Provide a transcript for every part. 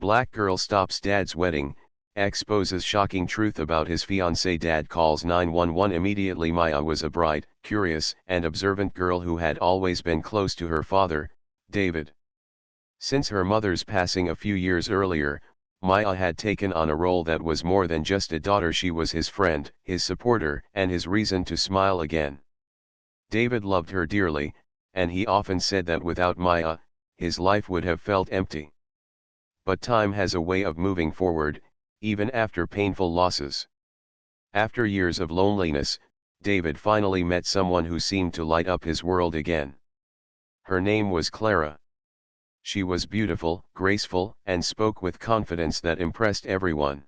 Black girl stops dad's wedding, exposes shocking truth about his fiancée. Dad calls 911. Immediately Maya was a bright, curious, and observant girl who had always been close to her father, David. Since her mother's passing a few years earlier, Maya had taken on a role that was more than just a daughter. She was his friend, his supporter, and his reason to smile again. David loved her dearly, and he often said that without Maya, his life would have felt empty. But time has a way of moving forward, even after painful losses. After years of loneliness, David finally met someone who seemed to light up his world again. Her name was Clara. She was beautiful, graceful, and spoke with confidence that impressed everyone.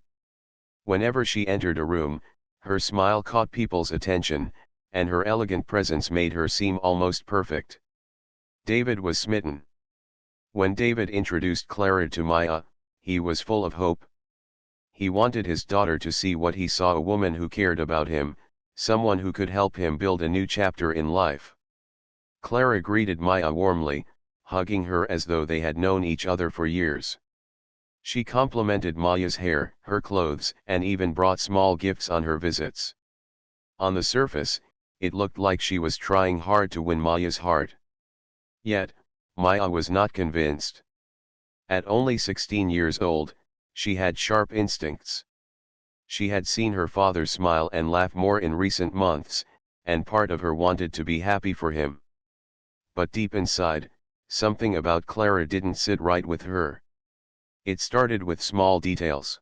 Whenever she entered a room, her smile caught people's attention, and her elegant presence made her seem almost perfect. David was smitten. When David introduced Clara to Maya, he was full of hope. He wanted his daughter to see what he saw: a woman who cared about him, someone who could help him build a new chapter in life. Clara greeted Maya warmly, hugging her as though they had known each other for years. She complimented Maya's hair, her clothes, and even brought small gifts on her visits. On the surface, it looked like she was trying hard to win Maya's heart. Yet, Maya was not convinced. At only 16 years old, she had sharp instincts. She had seen her father smile and laugh more in recent months, and part of her wanted to be happy for him. But deep inside, something about Clara didn't sit right with her. It started with small details.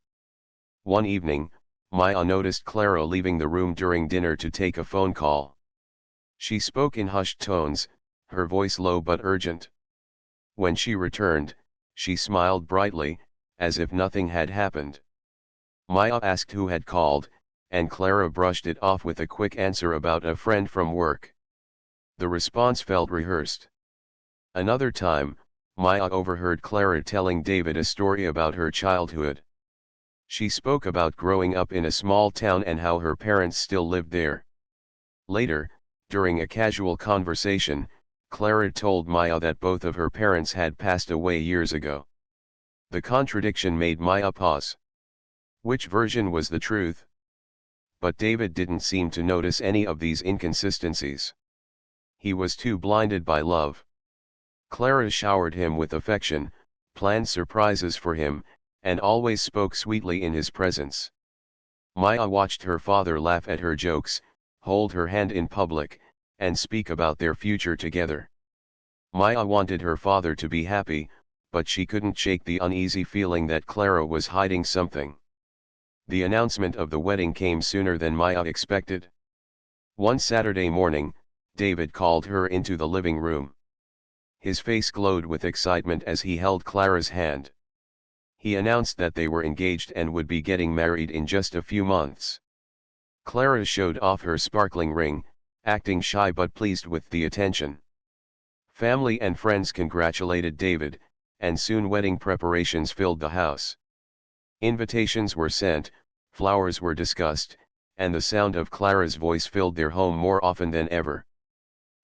One evening, Maya noticed Clara leaving the room during dinner to take a phone call. She spoke in hushed tones, her voice low but urgent. When she returned, she smiled brightly, as if nothing had happened. Maya asked who had called, and Clara brushed it off with a quick answer about a friend from work. The response felt rehearsed. Another time, Maya overheard Clara telling David a story about her childhood. She spoke about growing up in a small town and how her parents still lived there. Later, during a casual conversation, Clara told Maya that both of her parents had passed away years ago. The contradiction made Maya pause. Which version was the truth? But David didn't seem to notice any of these inconsistencies. He was too blinded by love. Clara showered him with affection, planned surprises for him, and always spoke sweetly in his presence. Maya watched her father laugh at her jokes, hold her hand in public, and speak about their future together. Maya wanted her father to be happy, but she couldn't shake the uneasy feeling that Clara was hiding something. The announcement of the wedding came sooner than Maya expected. One Saturday morning, David called her into the living room. His face glowed with excitement as he held Clara's hand. He announced that they were engaged and would be getting married in just a few months. Clara showed off her sparkling ring, acting shy but pleased with the attention. Family and friends congratulated David, and soon wedding preparations filled the house. Invitations were sent, flowers were discussed, and the sound of Clara's voice filled their home more often than ever.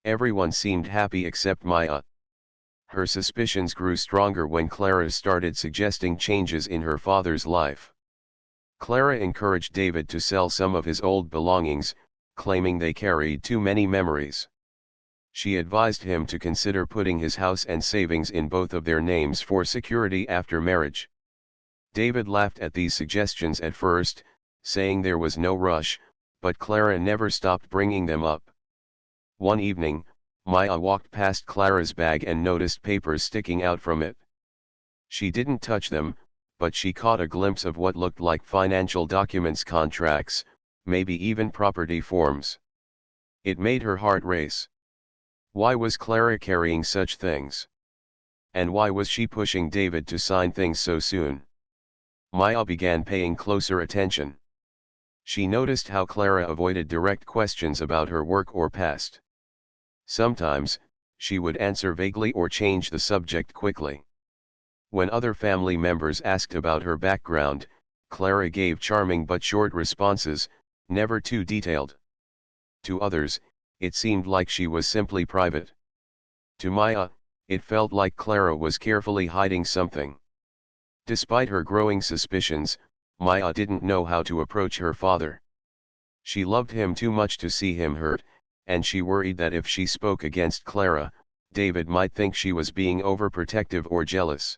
Everyone seemed happy except Maya. Her suspicions grew stronger when Clara started suggesting changes in her father's life. Clara encouraged David to sell some of his old belongings, claiming they carried too many memories. She advised him to consider putting his house and savings in both of their names for security after marriage. David laughed at these suggestions at first, saying there was no rush, but Clara never stopped bringing them up. One evening, Maya walked past Clara's bag and noticed papers sticking out from it. She didn't touch them, but she caught a glimpse of what looked like financial documents, contracts, maybe even property forms. It made her heart race. Why was Clara carrying such things? And why was she pushing David to sign things so soon? Maya began paying closer attention. She noticed how Clara avoided direct questions about her work or past. Sometimes, she would answer vaguely or change the subject quickly. When other family members asked about her background, Clara gave charming but short responses, never too detailed. To others, it seemed like she was simply private. To Maya, it felt like Clara was carefully hiding something. Despite her growing suspicions, Maya didn't know how to approach her father. She loved him too much to see him hurt, and she worried that if she spoke against Clara, David might think she was being overprotective or jealous.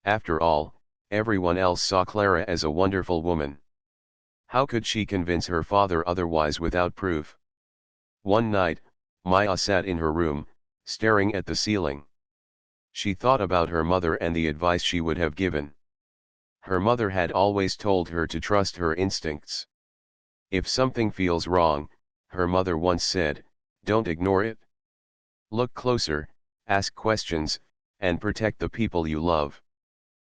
After all, everyone else saw Clara as a wonderful woman. How could she convince her father otherwise without proof? One night, Maya sat in her room, staring at the ceiling. She thought about her mother and the advice she would have given. Her mother had always told her to trust her instincts. If something feels wrong, her mother once said, don't ignore it. Look closer, ask questions, and protect the people you love.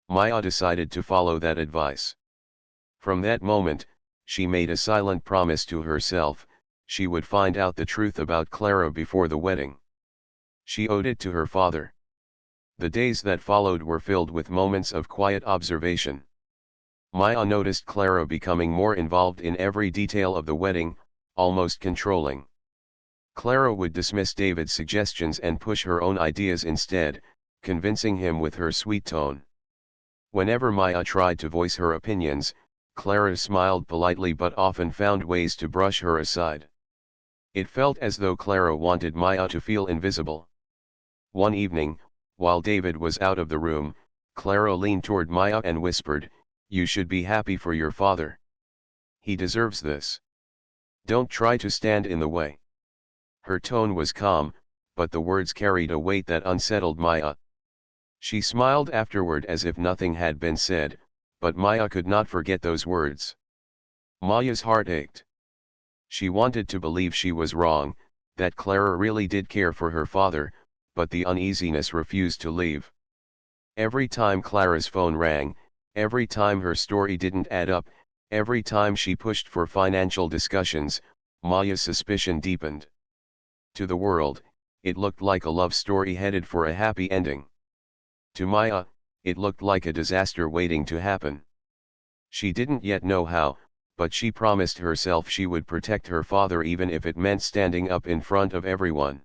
Maya decided to follow that advice. From that moment, she made a silent promise to herself, she would find out the truth about Clara before the wedding. She owed it to her father. The days that followed were filled with moments of quiet observation. Maya noticed Clara becoming more involved in every detail of the wedding, almost controlling. Clara would dismiss David's suggestions and push her own ideas instead, convincing him with her sweet tone. Whenever Maya tried to voice her opinions, Clara smiled politely but often found ways to brush her aside. It felt as though Clara wanted Maya to feel invisible. One evening, while David was out of the room, Clara leaned toward Maya and whispered, "You should be happy for your father. He deserves this. Don't try to stand in the way." Her tone was calm, but the words carried a weight that unsettled Maya. She smiled afterward as if nothing had been said, but Maya could not forget those words. Maya's heart ached. She wanted to believe she was wrong, that Clara really did care for her father, but the uneasiness refused to leave. Every time Clara's phone rang, every time her story didn't add up, every time she pushed for financial discussions, Maya's suspicion deepened. To the world, it looked like a love story headed for a happy ending. To Maya, it looked like a disaster waiting to happen. She didn't yet know how, but she promised herself she would protect her father even if it meant standing up in front of everyone.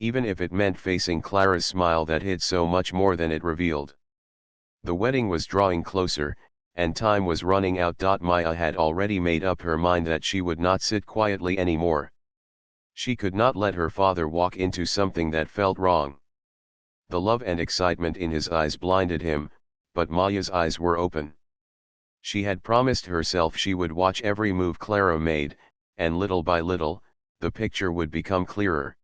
Even if it meant facing Clara's smile that hid so much more than it revealed. The wedding was drawing closer, and time was running out. Maya had already made up her mind that she would not sit quietly anymore. She could not let her father walk into something that felt wrong. The love and excitement in his eyes blinded him, but Maya's eyes were open. She had promised herself she would watch every move Clara made, and little by little, the picture would become clearer.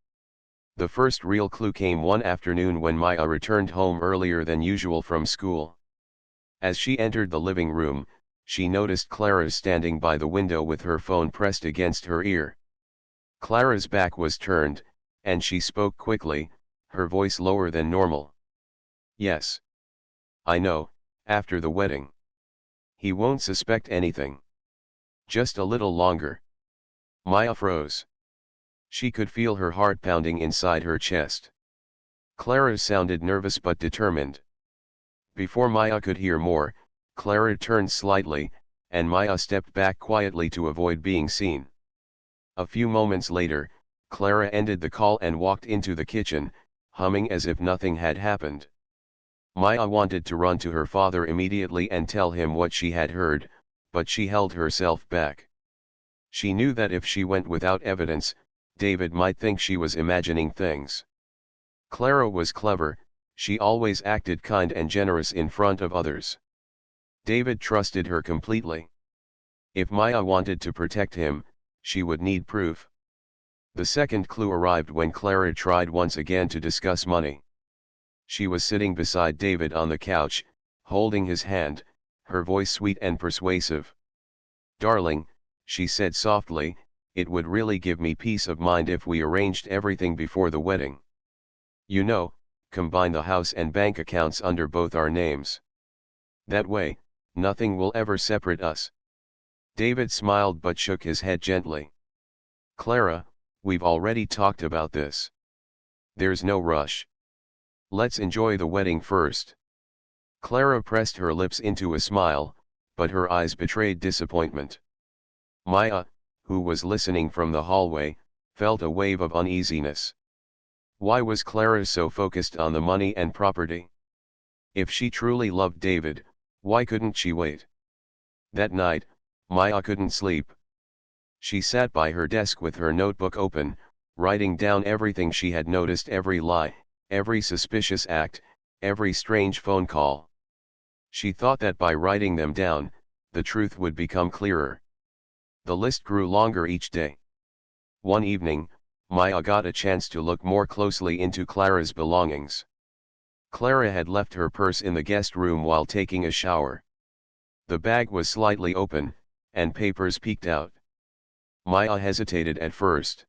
The first real clue came one afternoon when Maya returned home earlier than usual from school. As she entered the living room, she noticed Clara standing by the window with her phone pressed against her ear. Clara's back was turned, and she spoke quickly, her voice lower than normal. "Yes. I know, after the wedding. He won't suspect anything. Just a little longer." Maya froze. She could feel her heart pounding inside her chest. Clara sounded nervous but determined. Before Maya could hear more, Clara turned slightly, and Maya stepped back quietly to avoid being seen. A few moments later, Clara ended the call and walked into the kitchen, humming as if nothing had happened. Maya wanted to run to her father immediately and tell him what she had heard, but she held herself back. She knew that if she went without evidence, David might think she was imagining things. Clara was clever, she always acted kind and generous in front of others. David trusted her completely. If Maya wanted to protect him, she would need proof. The second clue arrived when Clara tried once again to discuss money. She was sitting beside David on the couch, holding his hand, her voice sweet and persuasive. "Darling," she said softly, "it would really give me peace of mind if we arranged everything before the wedding. You know, combine the house and bank accounts under both our names. That way, nothing will ever separate us." David smiled but shook his head gently. "Clara, we've already talked about this. There's no rush. Let's enjoy the wedding first." Clara pressed her lips into a smile, but her eyes betrayed disappointment. Maya, who was listening from the hallway, felt a wave of uneasiness. Why was Clara so focused on the money and property? If she truly loved David, why couldn't she wait? That night, Maya couldn't sleep. She sat by her desk with her notebook open, writing down everything she had noticed, every lie, every suspicious act, every strange phone call. She thought that by writing them down, the truth would become clearer. The list grew longer each day. One evening, Maya got a chance to look more closely into Clara's belongings. Clara had left her purse in the guest room while taking a shower. The bag was slightly open, and papers peeked out. Maya hesitated at first.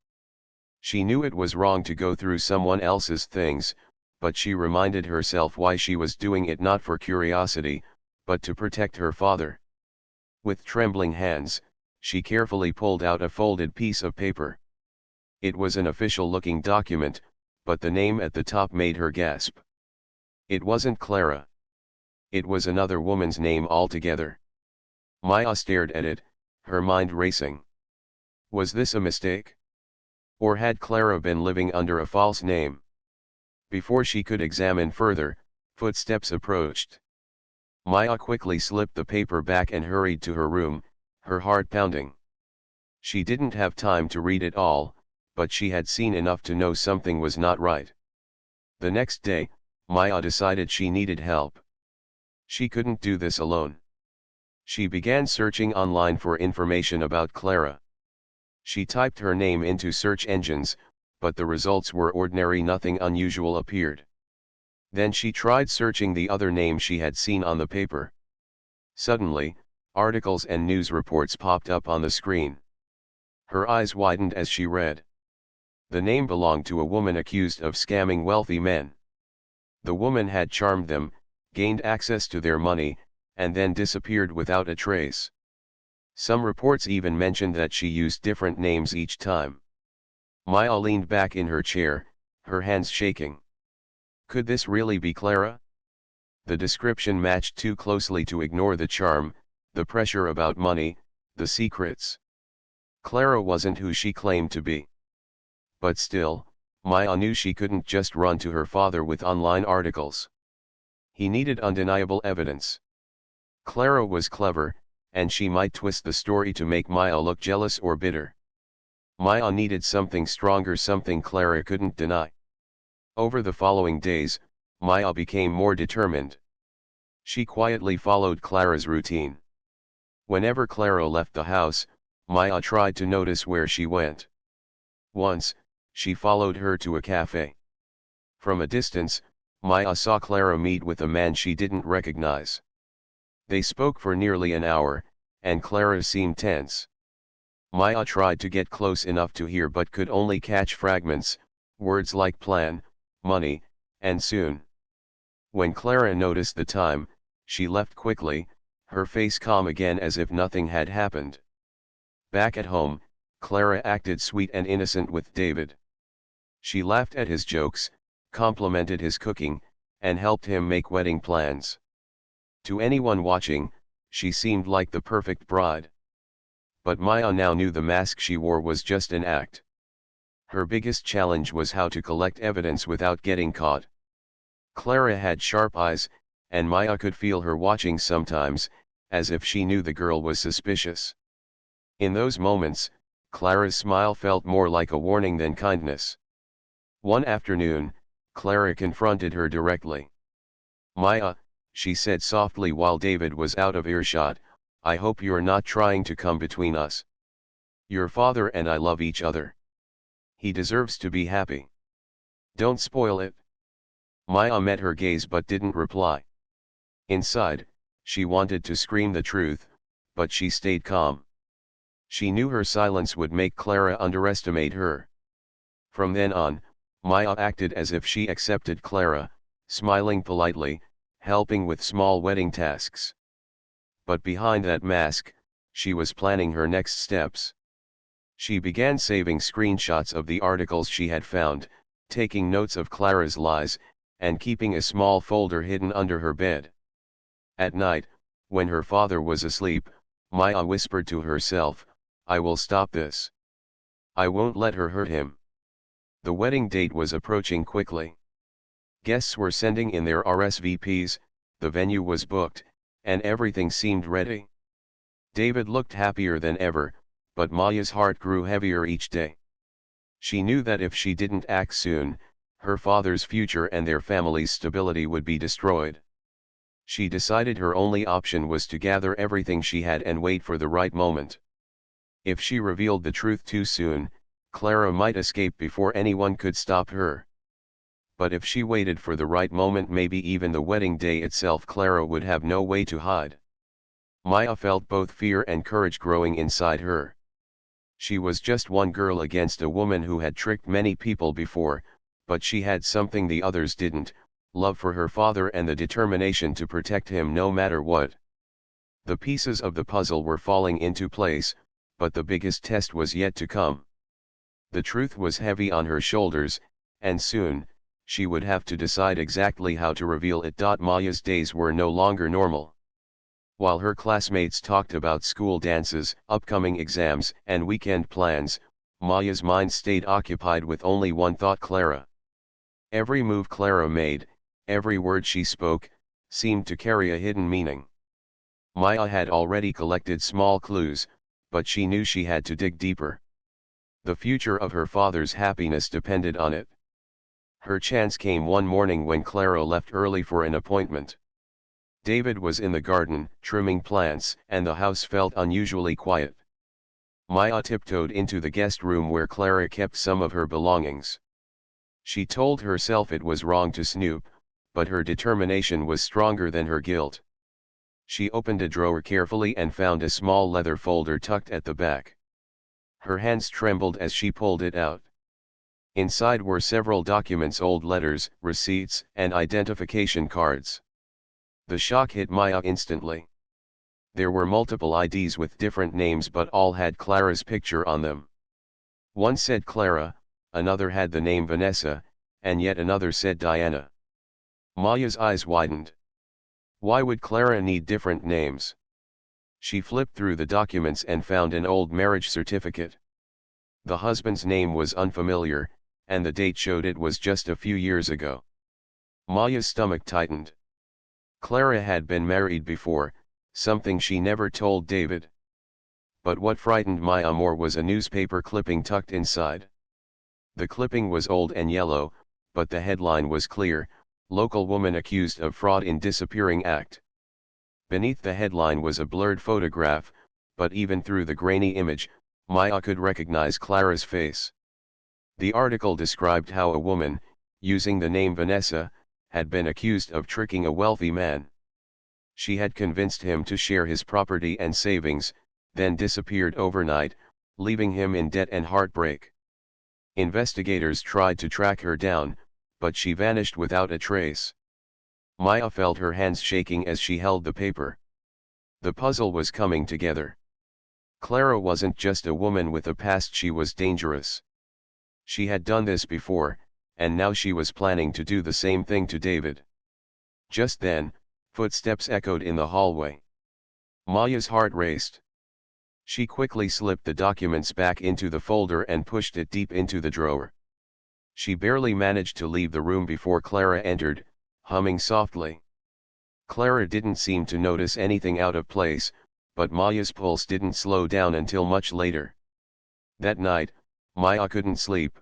She knew it was wrong to go through someone else's things, but she reminded herself why she was doing it, not for curiosity, but to protect her father. With trembling hands, she carefully pulled out a folded piece of paper. It was an official-looking document, but the name at the top made her gasp. It wasn't Clara. It was another woman's name altogether. Maya stared at it, her mind racing. Was this a mistake? Or had Clara been living under a false name? Before she could examine further, footsteps approached. Maya quickly slipped the paper back and hurried to her room, her heart pounding. She didn't have time to read it all, but she had seen enough to know something was not right. The next day, Maya decided she needed help. She couldn't do this alone. She began searching online for information about Clara. She typed her name into search engines, but the results were ordinary, nothing unusual appeared. Then she tried searching the other name she had seen on the paper. Suddenly, articles and news reports popped up on the screen. Her eyes widened as she read. The name belonged to a woman accused of scamming wealthy men. The woman had charmed them, gained access to their money, and then disappeared without a trace. Some reports even mentioned that she used different names each time. Maya leaned back in her chair, her hands shaking. Could this really be Clara? The description matched too closely to ignore the charm, the pressure about money, the secrets. Clara wasn't who she claimed to be. But still, Maya knew she couldn't just run to her father with online articles. He needed undeniable evidence. Clara was clever, and she might twist the story to make Maya look jealous or bitter. Maya needed something stronger, something Clara couldn't deny. Over the following days, Maya became more determined. She quietly followed Clara's routine. Whenever Clara left the house, Maya tried to notice where she went. Once, she followed her to a cafe. From a distance, Maya saw Clara meet with a man she didn't recognize. They spoke for nearly an hour, and Clara seemed tense. Maya tried to get close enough to hear but could only catch fragments, words like plan, money, and soon. When Clara noticed the time, she left quickly, her face calm again as if nothing had happened. Back at home, Clara acted sweet and innocent with David. She laughed at his jokes, complimented his cooking, and helped him make wedding plans. To anyone watching, she seemed like the perfect bride. But Maya now knew the mask she wore was just an act. Her biggest challenge was how to collect evidence without getting caught. Clara had sharp eyes, and Maya could feel her watching sometimes, as if she knew the girl was suspicious. In those moments, Clara's smile felt more like a warning than kindness. One afternoon, Clara confronted her directly. "Maya," she said softly while David was out of earshot, "I hope you're not trying to come between us. Your father and I love each other. He deserves to be happy. Don't spoil it." Maya met her gaze but didn't reply. Inside, she wanted to scream the truth, but she stayed calm. She knew her silence would make Clara underestimate her. From then on, Maya acted as if she accepted Clara, smiling politely, helping with small wedding tasks. But behind that mask, she was planning her next steps. She began saving screenshots of the articles she had found, taking notes of Clara's lies, and keeping a small folder hidden under her bed. At night, when her father was asleep, Maya whispered to herself, "I will stop this. I won't let her hurt him." The wedding date was approaching quickly. Guests were sending in their RSVPs, the venue was booked, and everything seemed ready. David looked happier than ever, but Maya's heart grew heavier each day. She knew that if she didn't act soon, her father's future and their family's stability would be destroyed. She decided her only option was to gather everything she had and wait for the right moment. If she revealed the truth too soon, Clara might escape before anyone could stop her. But if she waited for the right moment, maybe even the wedding day itself, Clara would have no way to hide. Maya felt both fear and courage growing inside her. She was just one girl against a woman who had tricked many people before, but she had something the others didn't: love for her father and the determination to protect him no matter what. The pieces of the puzzle were falling into place, but the biggest test was yet to come. The truth was heavy on her shoulders, and soon, she would have to decide exactly how to reveal it. Maya's days were no longer normal. While her classmates talked about school dances, upcoming exams, and weekend plans, Maya's mind stayed occupied with only one thought: Clara. Every move Clara made, every word she spoke, seemed to carry a hidden meaning. Maya had already collected small clues, but she knew she had to dig deeper. The future of her father's happiness depended on it. Her chance came one morning when Clara left early for an appointment. David was in the garden, trimming plants, and the house felt unusually quiet. Maya tiptoed into the guest room where Clara kept some of her belongings. She told herself it was wrong to snoop, but her determination was stronger than her guilt. She opened a drawer carefully and found a small leather folder tucked at the back. Her hands trembled as she pulled it out. Inside were several documents, old letters, receipts, and identification cards. The shock hit Maya instantly. There were multiple IDs with different names, but all had Clara's picture on them. One said Clara, another had the name Vanessa, and yet another said Diana. Maya's eyes widened. Why would Clara need different names? She flipped through the documents and found an old marriage certificate. The husband's name was unfamiliar, and the date showed it was just a few years ago. Maya's stomach tightened. Clara had been married before, something she never told David. But what frightened Maya more was a newspaper clipping tucked inside. The clipping was old and yellow, but the headline was clear: local woman accused of fraud in disappearing act. Beneath the headline was a blurred photograph, but even through the grainy image, Maya could recognize Clara's face. The article described how a woman, using the name Vanessa, had been accused of tricking a wealthy man. She had convinced him to share his property and savings, then disappeared overnight, leaving him in debt and heartbreak. Investigators tried to track her down, but she vanished without a trace. Maya felt her hands shaking as she held the paper. The puzzle was coming together. Clara wasn't just a woman with a past, she was dangerous. She had done this before, and now she was planning to do the same thing to David. Just then, footsteps echoed in the hallway. Maya's heart raced. She quickly slipped the documents back into the folder and pushed it deep into the drawer. She barely managed to leave the room before Clara entered, humming softly. Clara didn't seem to notice anything out of place, but Maya's pulse didn't slow down until much later. That night, Maya couldn't sleep.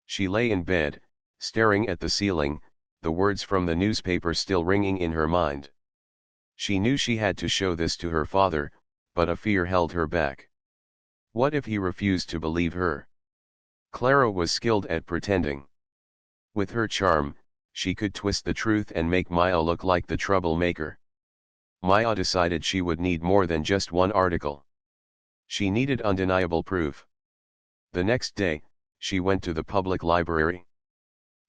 She lay in bed, staring at the ceiling, the words from the newspaper still ringing in her mind. She knew she had to show this to her father, but a fear held her back. What if he refused to believe her? Clara was skilled at pretending. With her charm, she could twist the truth and make Maya look like the troublemaker. Maya decided she would need more than just one article. She needed undeniable proof. The next day, she went to the public library.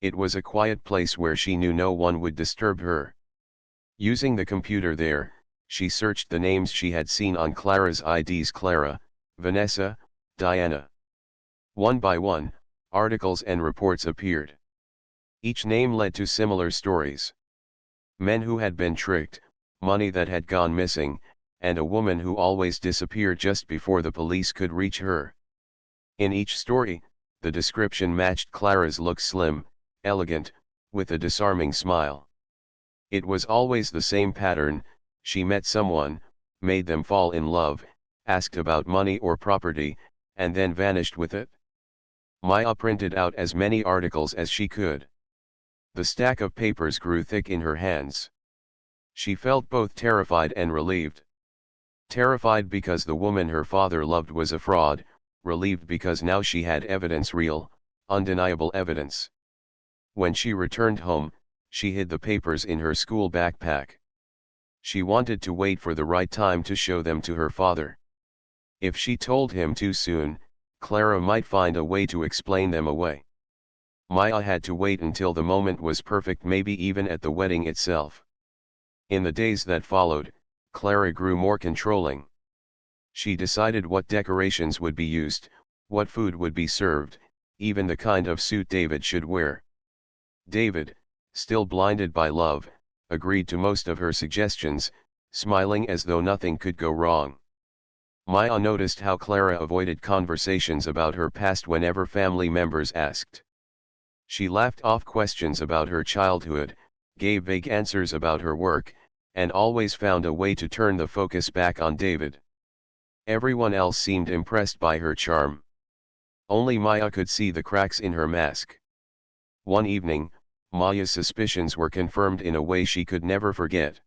It was a quiet place where she knew no one would disturb her. Using the computer there, she searched the names she had seen on Clara's IDs: Clara, Vanessa, Diana. One by one, articles and reports appeared. Each name led to similar stories. Men who had been tricked, money that had gone missing, and a woman who always disappeared just before the police could reach her. In each story, the description matched Clara's look: slim, elegant, with a disarming smile. It was always the same pattern: she met someone, made them fall in love, asked about money or property, and then vanished with it. Maya printed out as many articles as she could. The stack of papers grew thick in her hands. She felt both terrified and relieved. Terrified because the woman her father loved was a fraud, relieved because now she had evidence, real, undeniable evidence. When she returned home, she hid the papers in her school backpack. She wanted to wait for the right time to show them to her father. If she told him too soon, Clara might find a way to explain them away. Maya had to wait until the moment was perfect, maybe even at the wedding itself. In the days that followed, Clara grew more controlling. She decided what decorations would be used, what food would be served, even the kind of suit David should wear. David, still blinded by love, agreed to most of her suggestions, smiling as though nothing could go wrong. Maya noticed how Clara avoided conversations about her past whenever family members asked. She laughed off questions about her childhood, gave vague answers about her work, and always found a way to turn the focus back on David. Everyone else seemed impressed by her charm. Only Maya could see the cracks in her mask. One evening, Maya's suspicions were confirmed in a way she could never forget.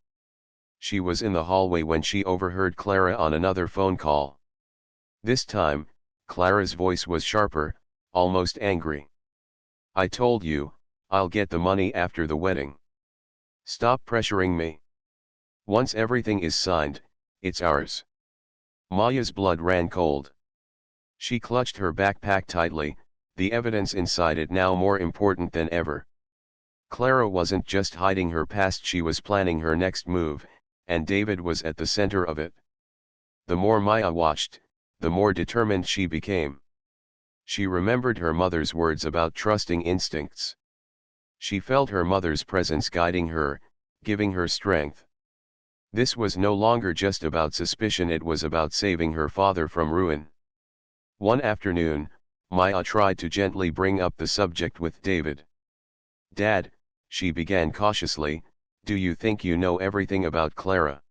She was in the hallway when she overheard Clara on another phone call. This time, Clara's voice was sharper, almost angry. "I told you, I'll get the money after the wedding. Stop pressuring me. Once everything is signed, it's ours." Maya's blood ran cold. She clutched her backpack tightly, the evidence inside it now more important than ever. Clara wasn't just hiding her past, she was planning her next move, and David was at the center of it. The more Maya watched, the more determined she became. She remembered her mother's words about trusting instincts. She felt her mother's presence guiding her, giving her strength. This was no longer just about suspicion, it was about saving her father from ruin. One afternoon, Maya tried to gently bring up the subject with David. "Dad," she began cautiously, "do you think you know everything about Clara?"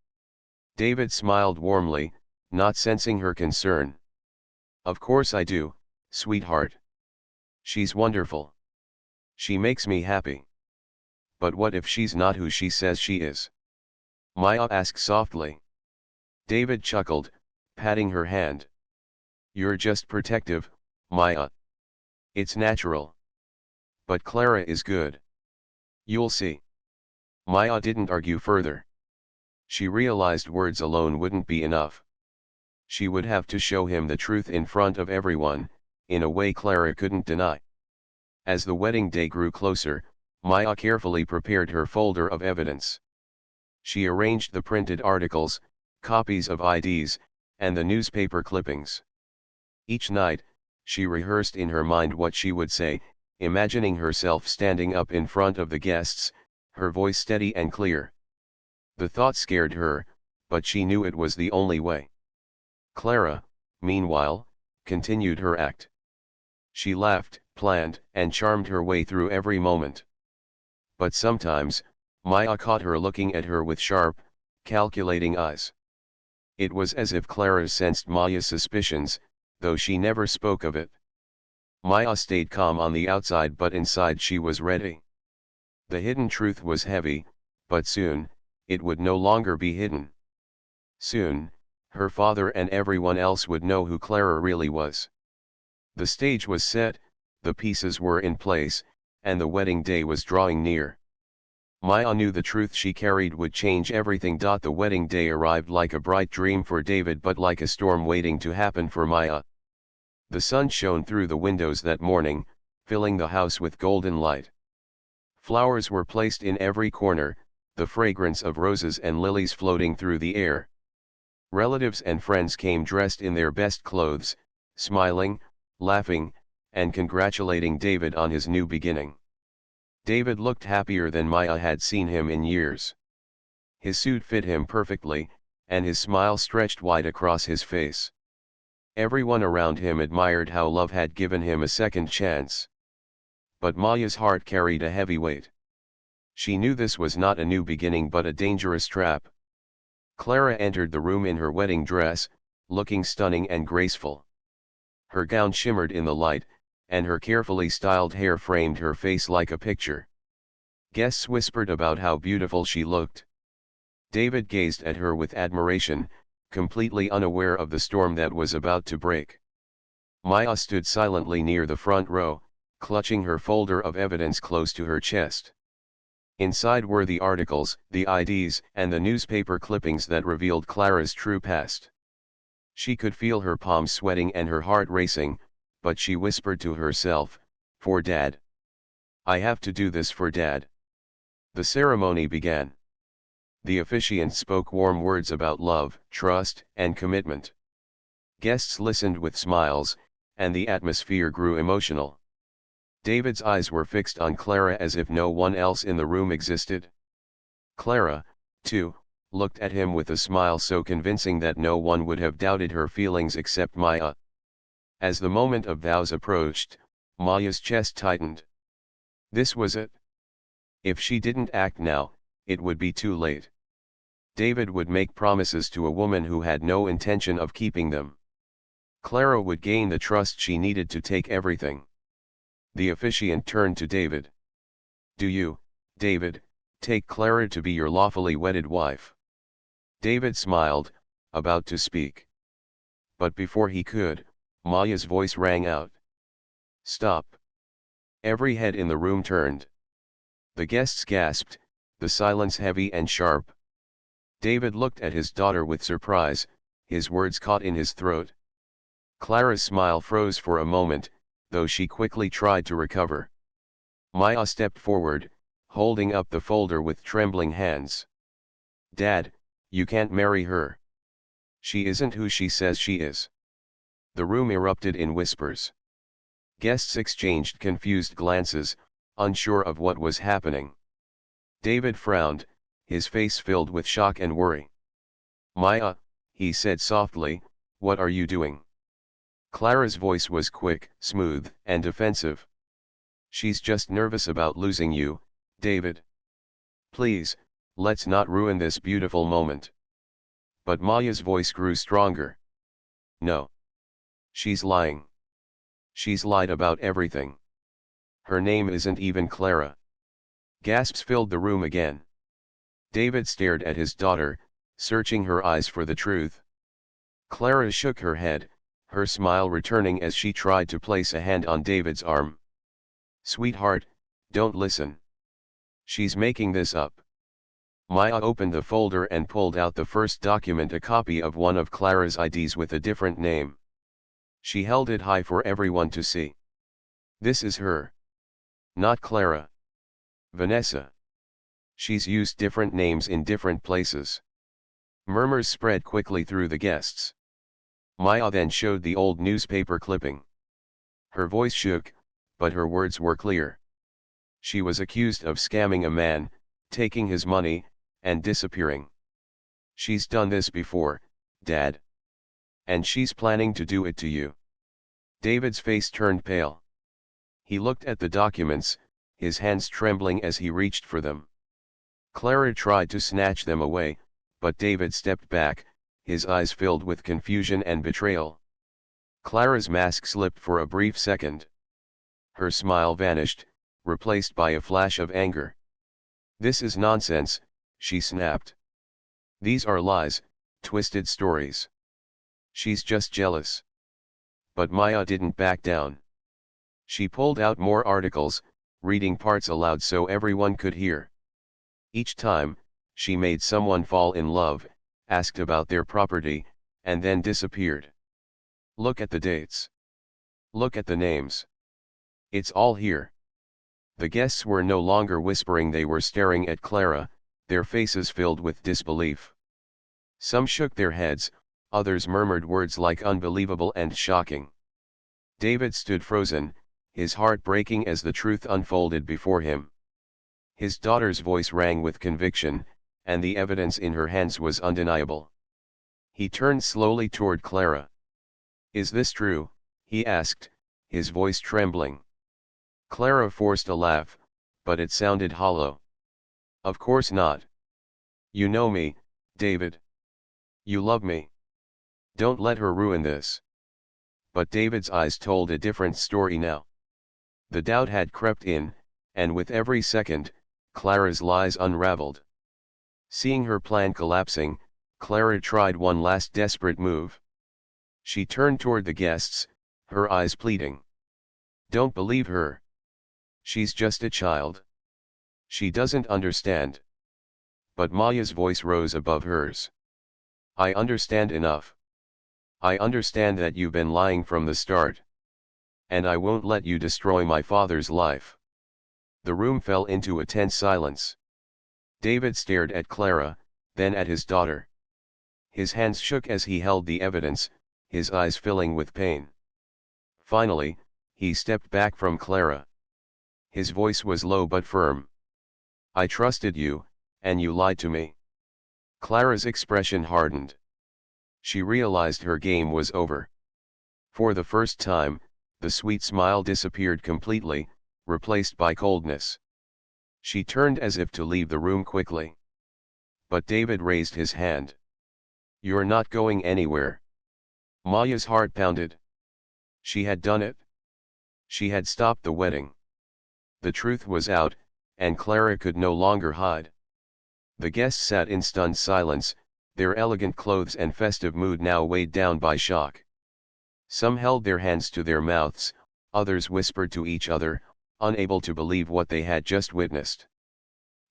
David smiled warmly, not sensing her concern. "Of course I do, sweetheart. She's wonderful. She makes me happy. But what if she's not who she says she is?" Maya asked softly. David chuckled, patting her hand. "You're just protective, Maya. It's natural. But Clara is good. You'll see." Maya didn't argue further. She realized words alone wouldn't be enough. She would have to show him the truth in front of everyone, in a way Clara couldn't deny. As the wedding day grew closer, Maya carefully prepared her folder of evidence. She arranged the printed articles, copies of IDs, and the newspaper clippings. Each night, she rehearsed in her mind what she would say, imagining herself standing up in front of the guests, her voice steady and clear. The thought scared her, but she knew it was the only way. Clara, meanwhile, continued her act. She laughed, planned, and charmed her way through every moment. But sometimes, Maya caught her looking at her with sharp, calculating eyes. It was as if Clara sensed Maya's suspicions, though she never spoke of it. Maya stayed calm on the outside, but inside she was ready. The hidden truth was heavy, but soon, it would no longer be hidden. Soon, her father and everyone else would know who Clara really was. The stage was set, the pieces were in place, and the wedding day was drawing near. Maya knew the truth she carried would change everything. The wedding day arrived like a bright dream for David, but like a storm waiting to happen for Maya. The sun shone through the windows that morning, filling the house with golden light. Flowers were placed in every corner, the fragrance of roses and lilies floating through the air. Relatives and friends came dressed in their best clothes, smiling, laughing, and congratulating David on his new beginning. David looked happier than Maya had seen him in years. His suit fit him perfectly, and his smile stretched wide across his face. Everyone around him admired how love had given him a second chance. But Maya's heart carried a heavy weight. She knew this was not a new beginning but a dangerous trap. Clara entered the room in her wedding dress, looking stunning and graceful. Her gown shimmered in the light, and her carefully styled hair framed her face like a picture. Guests whispered about how beautiful she looked. David gazed at her with admiration, completely unaware of the storm that was about to break. Maya stood silently near the front row, clutching her folder of evidence close to her chest. Inside were the articles, the IDs, and the newspaper clippings that revealed Clara's true past. She could feel her palms sweating and her heart racing, but she whispered to herself, "For Dad. I have to do this for Dad." The ceremony began. The officiant spoke warm words about love, trust, and commitment. Guests listened with smiles, and the atmosphere grew emotional. David's eyes were fixed on Clara as if no one else in the room existed. Clara, too, looked at him with a smile so convincing that no one would have doubted her feelings except Maya. As the moment of vows approached, Maya's chest tightened. This was it. If she didn't act now, it would be too late. David would make promises to a woman who had no intention of keeping them. Clara would gain the trust she needed to take everything. The officiant turned to David. "Do you, David, take Clara to be your lawfully wedded wife?" David smiled, about to speak. But before he could, Maya's voice rang out. "Stop." Every head in the room turned. The guests gasped, the silence heavy and sharp. David looked at his daughter with surprise, his words caught in his throat. Clara's smile froze for a moment, though she quickly tried to recover. Maya stepped forward, holding up the folder with trembling hands. "Dad, you can't marry her. She isn't who she says she is." The room erupted in whispers. Guests exchanged confused glances, unsure of what was happening. David frowned, his face filled with shock and worry. "Maya," he said softly, "what are you doing?" Clara's voice was quick, smooth, and defensive. "She's just nervous about losing you, David. Please, let's not ruin this beautiful moment." But Maya's voice grew stronger. "No. She's lying. She's lied about everything. Her name isn't even Clara." Gasps filled the room again. David stared at his daughter, searching her eyes for the truth. Clara shook her head, her smile returning as she tried to place a hand on David's arm. "Sweetheart, don't listen. She's making this up." Maya opened the folder and pulled out the first document, a copy of one of Clara's IDs with a different name. She held it high for everyone to see. "This is her. Not Clara. Vanessa. She's used different names in different places." Murmurs spread quickly through the guests. Maya then showed the old newspaper clipping. Her voice shook, but her words were clear. She was accused of scamming a man, taking his money, and disappearing. "She's done this before, Dad. And she's planning to do it to you." David's face turned pale. He looked at the documents, his hands trembling as he reached for them. Clara tried to snatch them away, but David stepped back, his eyes filled with confusion and betrayal. Clara's mask slipped for a brief second. Her smile vanished, replaced by a flash of anger. "This is nonsense," she snapped. "These are lies, twisted stories. She's just jealous." But Maya didn't back down. She pulled out more articles, reading parts aloud so everyone could hear. Each time, she made someone fall in love, asked about their property, and then disappeared. "Look at the dates. Look at the names. It's all here." The guests were no longer whispering, they were staring at Clara, their faces filled with disbelief. Some shook their heads, others murmured words like unbelievable and shocking. David stood frozen, his heart breaking as the truth unfolded before him. His daughter's voice rang with conviction, and the evidence in her hands was undeniable. He turned slowly toward Clara. "Is this true?" he asked, his voice trembling. Clara forced a laugh, but it sounded hollow. Of course not. You know me, David. You love me. Don't let her ruin this. But David's eyes told a different story now. The doubt had crept in, and with every second, Clara's lies unraveled. Seeing her plan collapsing, Clara tried one last desperate move. She turned toward the guests, her eyes pleading. Don't believe her. She's just a child. She doesn't understand. But Maya's voice rose above hers. I understand enough. I understand that you've been lying from the start. And I won't let you destroy my father's life. The room fell into a tense silence. David stared at Clara, then at his daughter. His hands shook as he held the evidence, his eyes filling with pain. Finally, he stepped back from Clara. His voice was low but firm. I trusted you, and you lied to me. Clara's expression hardened. She realized her game was over. For the first time, the sweet smile disappeared completely, replaced by coldness. She turned as if to leave the room quickly. But David raised his hand. You're not going anywhere. Maya's heart pounded. She had done it. She had stopped the wedding. The truth was out, and Clara could no longer hide. The guests sat in stunned silence, their elegant clothes and festive mood now weighed down by shock. Some held their hands to their mouths, others whispered to each other, unable to believe what they had just witnessed.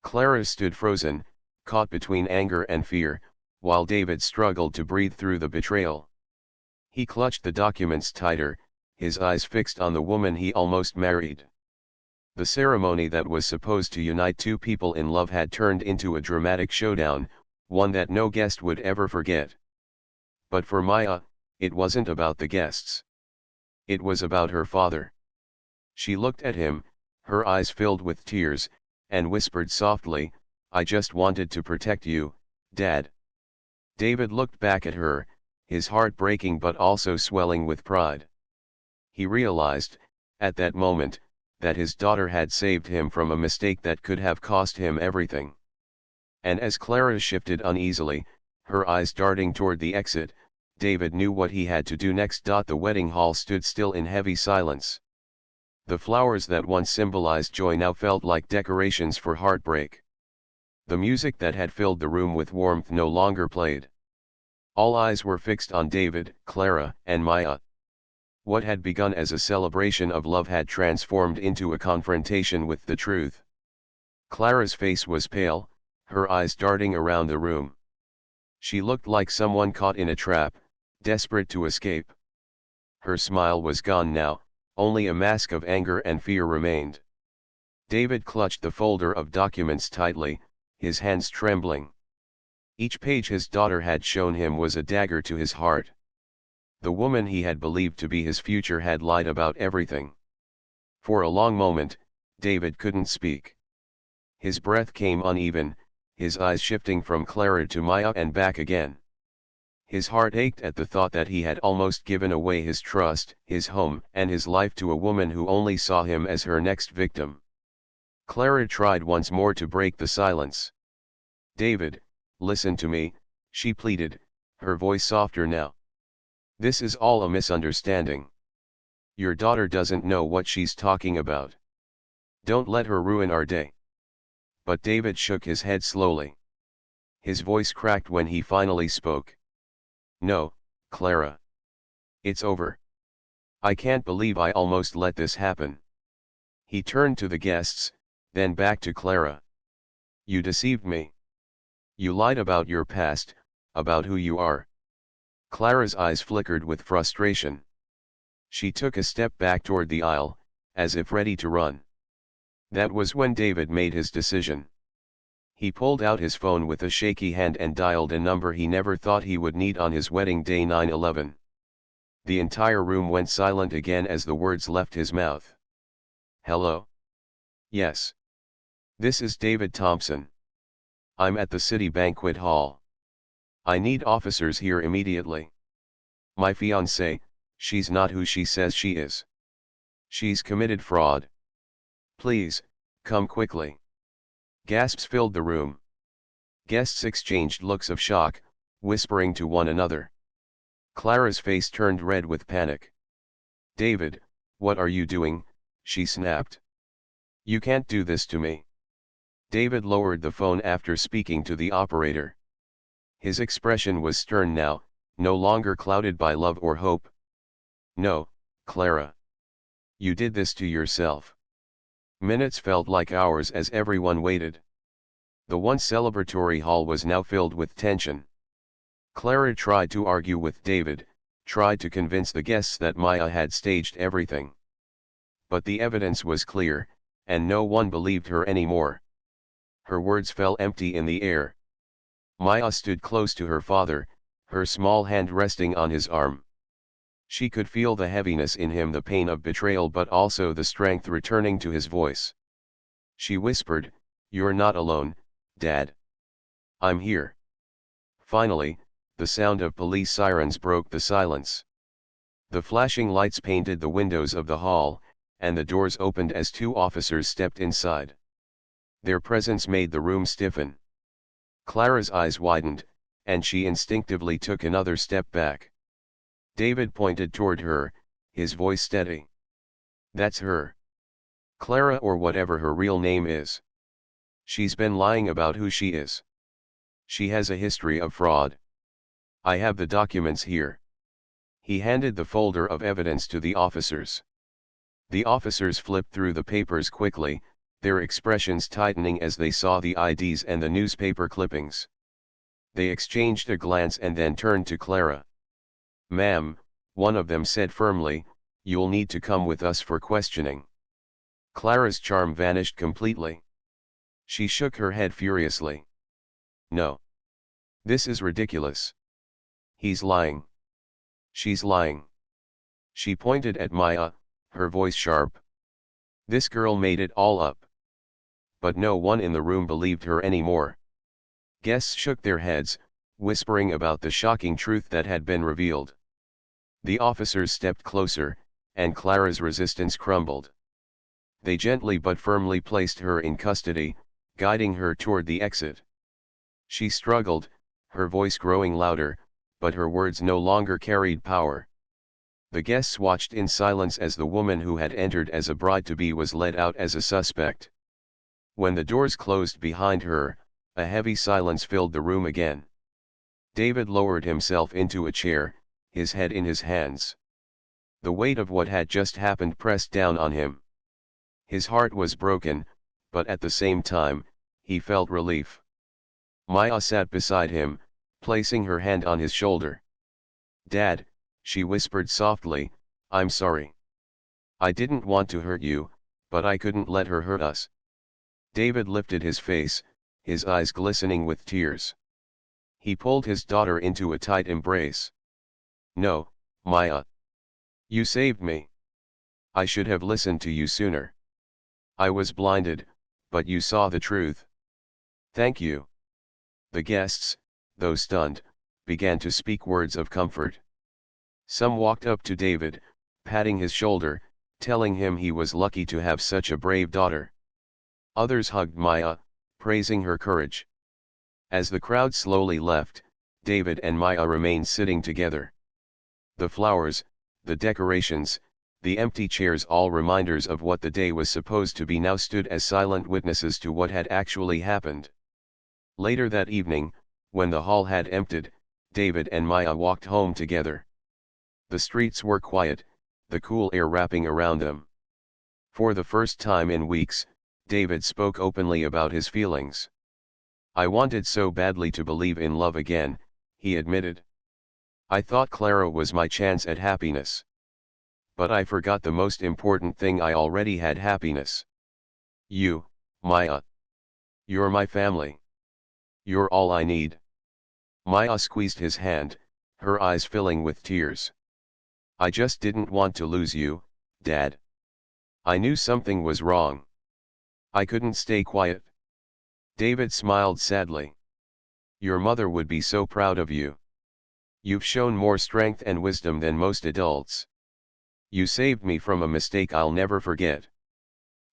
Clara stood frozen, caught between anger and fear, while David struggled to breathe through the betrayal. He clutched the documents tighter, his eyes fixed on the woman he almost married. The ceremony that was supposed to unite two people in love had turned into a dramatic showdown, one that no guest would ever forget. But for Maya, it wasn't about the guests. It was about her father. She looked at him, her eyes filled with tears, and whispered softly, I just wanted to protect you, Dad. David looked back at her, his heart breaking but also swelling with pride. He realized, at that moment, that his daughter had saved him from a mistake that could have cost him everything. And as Clara shifted uneasily, her eyes darting toward the exit, David knew what he had to do next. The wedding hall stood still in heavy silence. The flowers that once symbolized joy now felt like decorations for heartbreak. The music that had filled the room with warmth no longer played. All eyes were fixed on David, Clara, and Maya. What had begun as a celebration of love had transformed into a confrontation with the truth. Clara's face was pale, her eyes darting around the room. She looked like someone caught in a trap, desperate to escape. Her smile was gone now, only a mask of anger and fear remained. David clutched the folder of documents tightly, his hands trembling. Each page his daughter had shown him was a dagger to his heart. The woman he had believed to be his future had lied about everything. For a long moment, David couldn't speak. His breath came uneven, his eyes shifting from Clara to Maya and back again. His heart ached at the thought that he had almost given away his trust, his home, and his life to a woman who only saw him as her next victim. Clara tried once more to break the silence. David, listen to me, she pleaded, her voice softer now. This is all a misunderstanding. Your daughter doesn't know what she's talking about. Don't let her ruin our day. But David shook his head slowly. His voice cracked when he finally spoke. No, Clara. It's over. I can't believe I almost let this happen. He turned to the guests, then back to Clara. You deceived me. You lied about your past, about who you are. Clara's eyes flickered with frustration. She took a step back toward the aisle, as if ready to run. That was when David made his decision. He pulled out his phone with a shaky hand and dialed a number he never thought he would need on his wedding day 9/11. The entire room went silent again as the words left his mouth. Hello? Yes. This is David Thompson. I'm at the city banquet hall. I need officers here immediately. My fiancée, she's not who she says she is. She's committed fraud. Please, come quickly. Gasps filled the room. Guests exchanged looks of shock, whispering to one another. Clara's face turned red with panic. "David, what are you doing?" she snapped. "You can't do this to me." David lowered the phone after speaking to the operator. His expression was stern now, no longer clouded by love or hope. "No, Clara. You did this to yourself." Minutes felt like hours as everyone waited. The once celebratory hall was now filled with tension. Clara tried to argue with David, tried to convince the guests that Maya had staged everything. But the evidence was clear, and no one believed her anymore. Her words fell empty in the air. Maya stood close to her father, her small hand resting on his arm. She could feel the heaviness in him, the pain of betrayal, but also the strength returning to his voice. She whispered, "You're not alone, Dad. I'm here." Finally, the sound of police sirens broke the silence. The flashing lights painted the windows of the hall, and the doors opened as two officers stepped inside. Their presence made the room stiffen. Clara's eyes widened, and she instinctively took another step back. David pointed toward her, his voice steady. "That's her. Clara, or whatever her real name is. She's been lying about who she is. She has a history of fraud. I have the documents here." He handed the folder of evidence to the officers. The officers flipped through the papers quickly, their expressions tightening as they saw the IDs and the newspaper clippings. They exchanged a glance and then turned to Clara. "Ma'am," one of them said firmly, "you'll need to come with us for questioning." Clara's charm vanished completely. She shook her head furiously. "No. This is ridiculous. He's lying. She's lying." She pointed at Maya, her voice sharp. "This girl made it all up." But no one in the room believed her anymore. Guests shook their heads, whispering about the shocking truth that had been revealed. The officers stepped closer, and Clara's resistance crumbled. They gently but firmly placed her in custody, guiding her toward the exit. She struggled, her voice growing louder, but her words no longer carried power. The guests watched in silence as the woman who had entered as a bride-to-be was led out as a suspect. When the doors closed behind her, a heavy silence filled the room again. David lowered himself into a chair, his head in his hands. The weight of what had just happened pressed down on him. His heart was broken, but at the same time, he felt relief. Maya sat beside him, placing her hand on his shoulder. "Dad," she whispered softly, "I'm sorry. I didn't want to hurt you, but I couldn't let her hurt us." David lifted his face, his eyes glistening with tears. He pulled his daughter into a tight embrace. "No, Maya. You saved me. I should have listened to you sooner. I was blinded, but you saw the truth. Thank you." The guests, though stunned, began to speak words of comfort. Some walked up to David, patting his shoulder, telling him he was lucky to have such a brave daughter. Others hugged Maya, praising her courage. As the crowd slowly left, David and Maya remained sitting together. The flowers, the decorations, the empty chairs, all reminders of what the day was supposed to be, now stood as silent witnesses to what had actually happened. Later that evening, when the hall had emptied, David and Maya walked home together. The streets were quiet, the cool air wrapping around them. For the first time in weeks, David spoke openly about his feelings. "I wanted so badly to believe in love again," he admitted. "I thought Clara was my chance at happiness. But I forgot the most important thing: I already had happiness. You, Maya. You're my family. You're all I need." Maya squeezed his hand, her eyes filling with tears. "I just didn't want to lose you, Dad. I knew something was wrong. I couldn't stay quiet." David smiled sadly. "Your mother would be so proud of you. You've shown more strength and wisdom than most adults. You saved me from a mistake I'll never forget."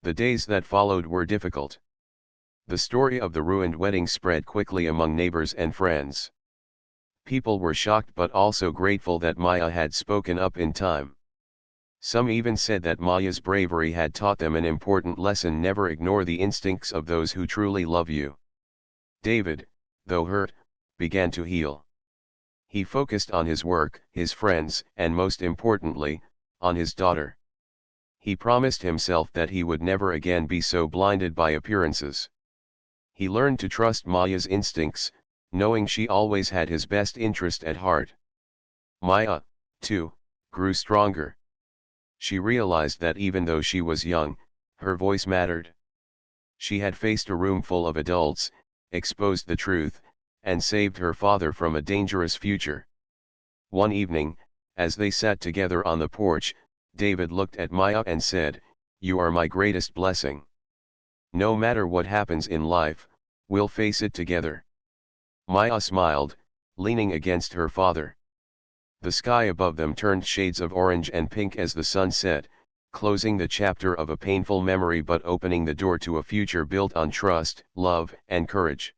The days that followed were difficult. The story of the ruined wedding spread quickly among neighbors and friends. People were shocked but also grateful that Maya had spoken up in time. Some even said that Maya's bravery had taught them an important lesson: never ignore the instincts of those who truly love you. David, though hurt, began to heal. He focused on his work, his friends, and most importantly, on his daughter. He promised himself that he would never again be so blinded by appearances. He learned to trust Maya's instincts, knowing she always had his best interest at heart. Maya, too, grew stronger. She realized that even though she was young, her voice mattered. She had faced a room full of adults, exposed the truth, and saved her father from a dangerous future. One evening, as they sat together on the porch, David looked at Maya and said, "You are my greatest blessing. No matter what happens in life, we'll face it together." Maya smiled, leaning against her father. The sky above them turned shades of orange and pink as the sun set, closing the chapter of a painful memory but opening the door to a future built on trust, love, and courage.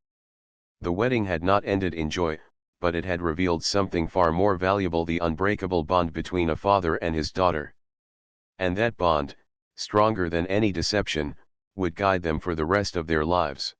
The wedding had not ended in joy, but it had revealed something far more valuable: the unbreakable bond between a father and his daughter. And that bond, stronger than any deception, would guide them for the rest of their lives.